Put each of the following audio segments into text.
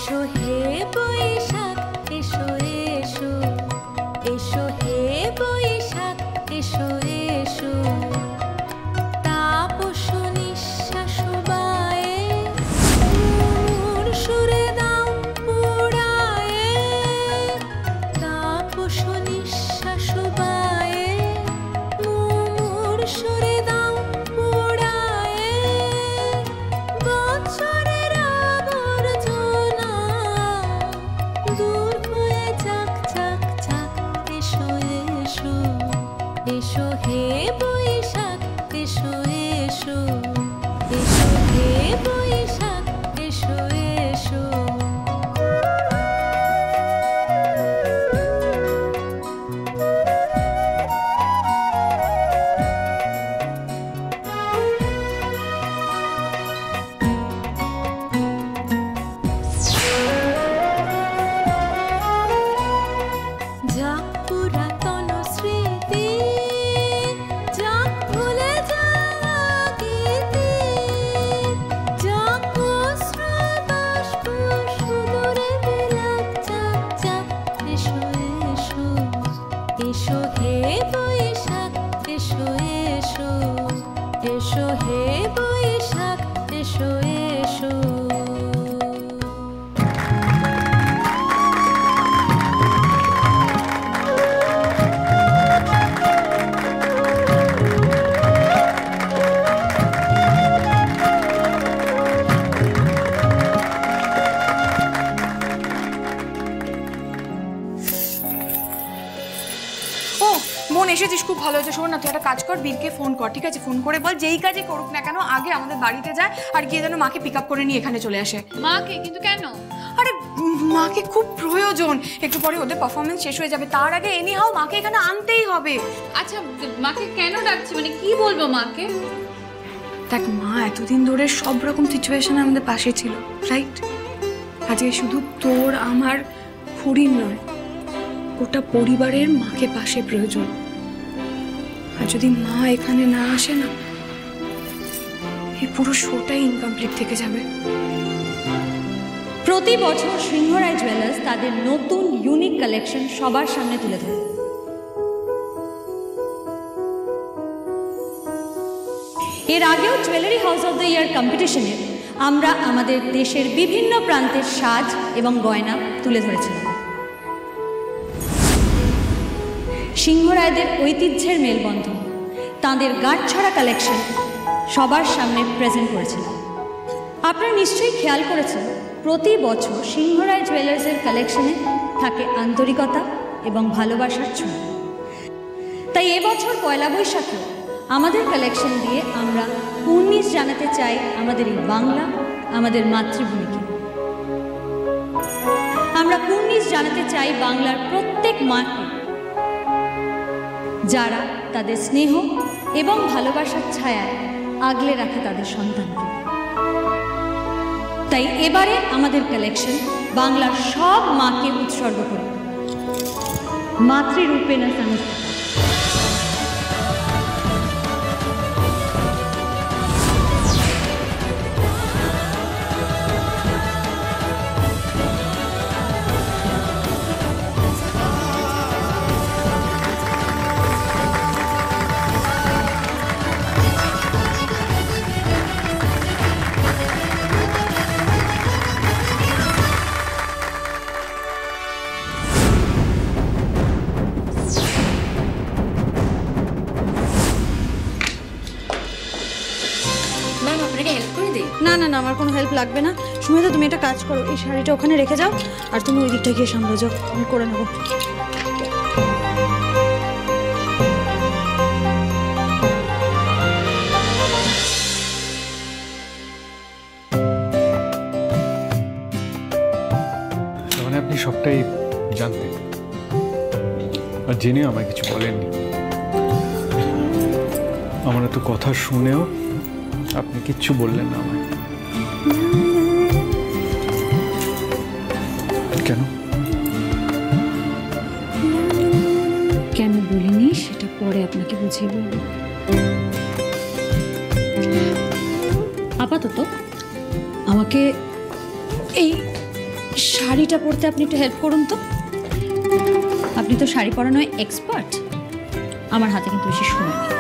এসো হে বৈশাখ এসো এসো, এসো হে বৈশাখ এসো এসো, তাপস নিঃশ্বাস বায়ে মোর সুরে দাও উড়ায়ে, তাপস নিঃশ্বাস বায়ে মোর সুরে দাও উড়ায়ে, বছরের আবর্জনা দূর হয়ে যাক যাক যাক, এসো এসো, এসো হে বৈশাখ এসো এসো, এসো হে বৈশাখ এসো এসো। যাক পুরাতন স্মৃতি, যাক ভুলে যাওয়া গীতি, যাক অশ্রু বাষ্প সুদূরে বিলাপ, যাক যাক এসো এসো, এসো হে বৈশাখ এসো এসো, এসো হে বৈশাখ এসো এসো। ও বোন এসেছিস, খুব ভালো হয়েছে। শোন না, তুই একটা কাজ কর, বীরকে ফোন কর, ঠিক আছে? ফোন করে বল যেই কাজই করুক না কেন আগে আমাদের বাড়িতে যায় আর গিয়ে যেন মাকে পিক আপ করে নিয়ে এখানে চলে আসে। মাকে? কিন্তু কেন? আরে মাকে খুব প্রয়োজন, একটু পরে ওদের পারফরমেন্স শেষ হয়ে যাবে, তার আগে এনিহাও মাকে এখানে আনতেই হবে। আচ্ছা মাকে কেন ডাকছি, মানে কি বলবো মাকে? দেখ, মা এতদিন ধরে সব রকম সিচুয়েশনে আমাদের পাশে ছিল, রাইট? আজকে শুধু তোর আমার খুঁড়ির নয়, গোটা পরিবারের মাকে পাশে প্রয়োজন। আর যদি মা এখানে না আসে না, এই পুরো শোটাই ইনকমপ্লিট থেকে যাবে। প্রতি বছর সিংহরায় জুয়েলার্স তাদের নতুন ইউনিক কালেকশন সবার সামনে তুলে ধরে। এর আগেও jewellery house of the year কম্পিটিশনে আমরা আমাদের দেশের বিভিন্ন প্রান্তের সাজ এবং গয়না তুলে ধরেছিলাম। সিংহরায়দের ঐতিহ্যের মেলবন্ধন, তাঁদের গাঁটছড়া কালেকশন সবার সামনে প্রেজেন্ট করেছিলাম। আপনারা নিশ্চয়ই খেয়াল করেছেন, প্রতি বছর সিংহরায় জুয়েলার্সের কালেকশনে থাকে আন্তরিকতা এবং ভালোবাসার ছোঁয়া। তাই এবছর পয়লা বৈশাখে আমাদের কালেকশন দিয়ে আমরা কুর্নিশ জানাতে চাই আমাদের এই বাংলা, আমাদের মাতৃভূমিকে। আমরা কুর্নিশ জানাতে চাই বাংলার প্রত্যেক মাকে, যারা তাদের স্নেহ এবং ভালোবাসার ছায়ায় আগলে রাখে তাদের সন্তানকে। তাই এবারে আমাদের কালেকশন বাংলার সব মাকে উৎসর্গ করে, মাতৃরূপেণ সংস্থা। না না না, আমার কোনো হেল্প লাগবে না। সুমেধা, তুমি একটা কাজ করো, এই শাড়িটা ওখানে রেখে যাও আর তুমি ওই দিকটা গিয়ে সামলে যাও, আমি করে নেবো। মানে আপনি সবটাই জানতেন আর জেনেও আমায় কিছু বলেননি। আমার এত কথা শুনেও আপনি কিচ্ছু বললেন না আমায়। কেন? কেন বলিনি সেটা পরে আপনাকে বুঝিয়ে বলব। আপাতত আমাকে এই শাড়িটা পরতে আপনি একটু হেল্প করুন তো। আপনি তো শাড়ি পরানোয় এক্সপার্ট, আমার হাতে কিন্তু বেশি সময় নেই।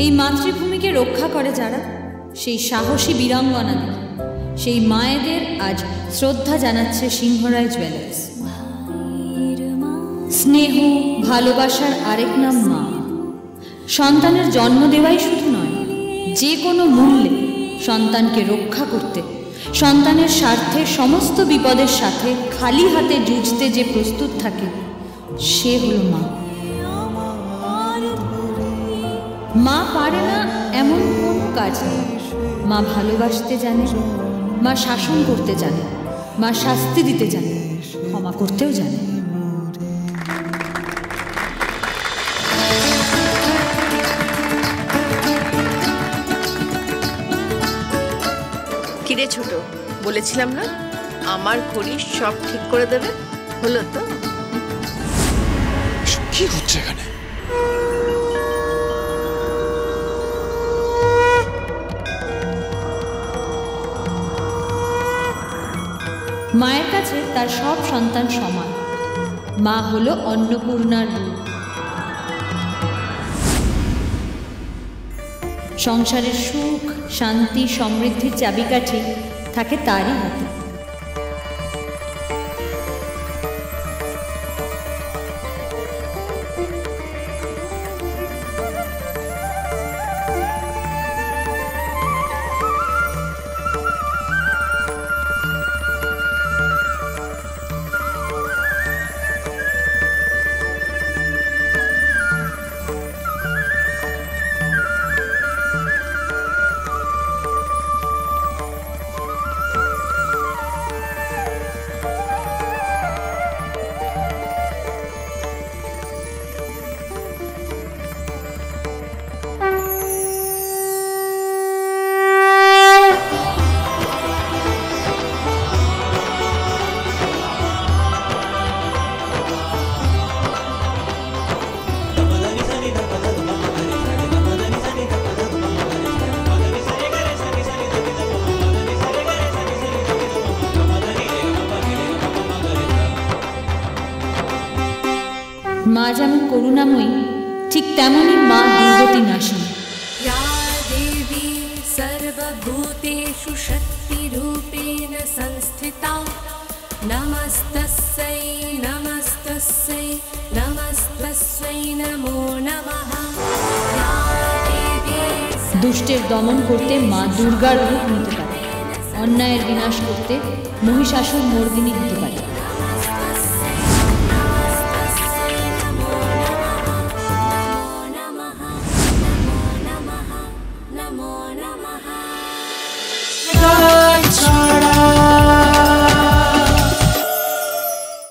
এই মাতৃভূমিকে রক্ষা করে যারা, সেই সাহসী বীরাঙ্গনাদের, সেই মায়েদের আজ শ্রদ্ধা জানাচ্ছে সিংহরায় জুয়েলার্স। স্নেহ ভালোবাসার আরেক নাম মা। সন্তানের জন্ম দেওয়াই শুধু নয়, যে কোনো মূল্যে সন্তানকে রক্ষা করতে, সন্তানের স্বার্থে সমস্ত বিপদের সাথে খালি হাতে যুঝতে যে প্রস্তুত থাকে, সে হলো মা। মা পারে না এমন কোনো কাজ নেই। মা ভালোবাসতে জানে, মা শাসন করতে জানে, মা শাস্তি দিতে জানে, ক্ষমা করতেও জানে। কিরে ছোট, বলেছিলাম না আমার ঘড়ি সব ঠিক করে দেবে, হলো তো? কি হচ্ছে এখানে? মায়ের কাছে তার সব সন্তান সমান। মা হলো অন্নপূর্ণার রূপ। সংসারের সুখ, শান্তি, সমৃদ্ধির চাবিকাঠি থাকে তারই হাতে। মা যেমন করুণাময়ী, ঠিক তেমনই মা দুর্গতি নাশিনী। या देवी सर्वभूतेषु शक्तिरूपेण संस्थिता नमस्तस्यै नमस्तस्यै नमस्तस्यै नमो नमः। या देवी দুষ্টের দমন করতে মা দুর্গার রূপ নিতে পারে, অন্যায়ের বিনাশ করতে মহিষাসুর মর্দিনী হতে পারে।